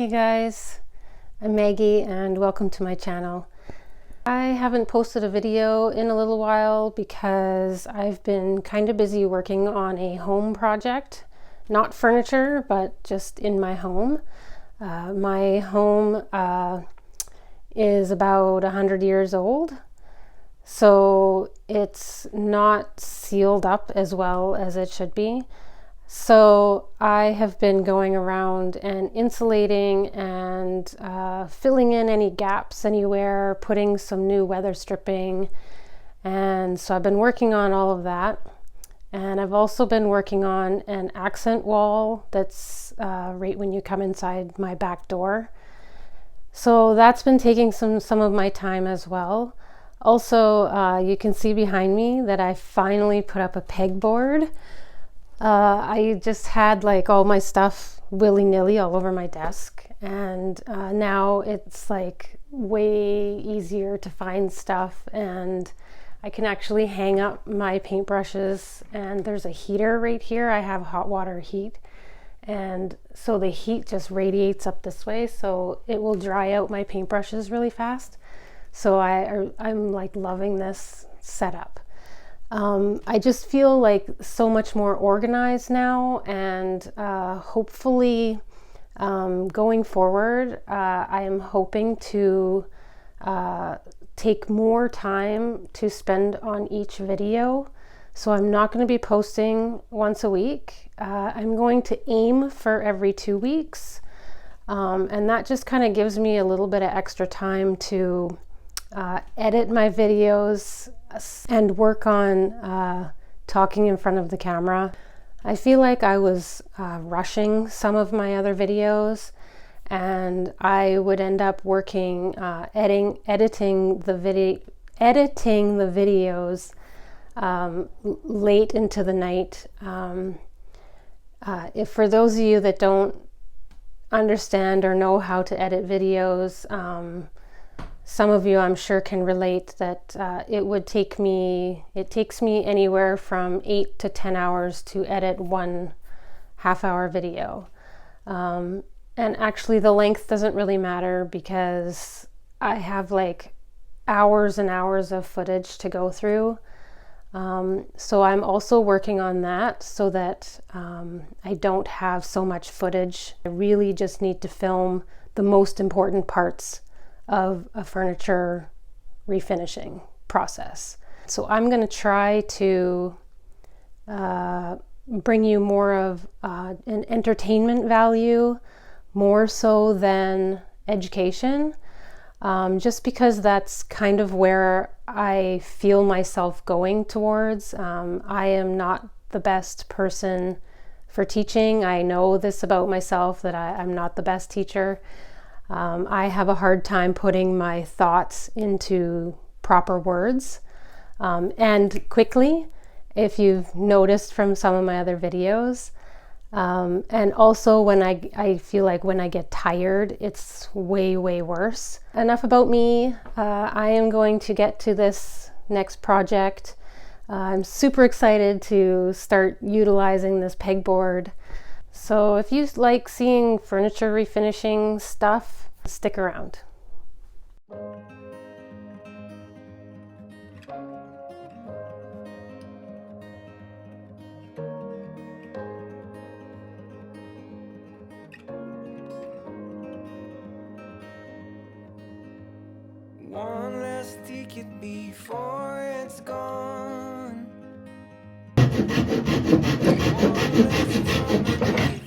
Hey guys, I'm Maggie and welcome to my channel. I haven't posted a video in a little while because I've been kind of busy working on a home project. Not furniture, but just in my home. My home is about 100 years old, so it's not sealed up as well as it should be. So I have been going around and insulating and filling in any gaps anywhere, putting some new weather stripping. And so I've been working on all of that. And I've also been working on an accent wall that's right when you come inside my back door. So that's been taking some of my time as well. Also, you can see behind me that I finally put up a pegboard. I just had like all my stuff willy-nilly all over my desk, and now it's like way easier to find stuff, and I can actually hang up my paintbrushes, and there's a heater right here. I have hot water heat, and so the heat just radiates up this way, so it will dry out my paintbrushes really fast. So I'm like loving this setup. I just feel like so much more organized now, and hopefully going forward, I am hoping to take more time to spend on each video. So I'm not going to be posting once a week. I'm going to aim for every 2 weeks, and that just kind of gives me a little bit of extra time to edit my videos and work on talking in front of the camera. I feel like I was rushing some of my other videos, and I would end up working editing the videos late into the night. If for those of you that don't understand or know how to edit videos, some of you I'm sure can relate that it takes me anywhere from 8 to 10 hours to edit one half-hour video. And actually the length doesn't really matter because I have like hours and hours of footage to go through. So I'm also working on that so that I don't have so much footage. I really just need to film the most important parts of a furniture refinishing process. So I'm going to try to bring you more of an entertainment value, more so than education, just because that's kind of where I feel myself going towards. I am not the best person for teaching. I know this about myself, that I'm not the best teacher. I have a hard time putting my thoughts into proper words and quickly, if you've noticed from some of my other videos. And also when I feel like when I get tired, it's way worse. Enough about me. I am going to get to this next project. I'm super excited to start utilizing this pegboard. So if you like seeing furniture refinishing stuff, stick around. One last ticket before it's gone. One last time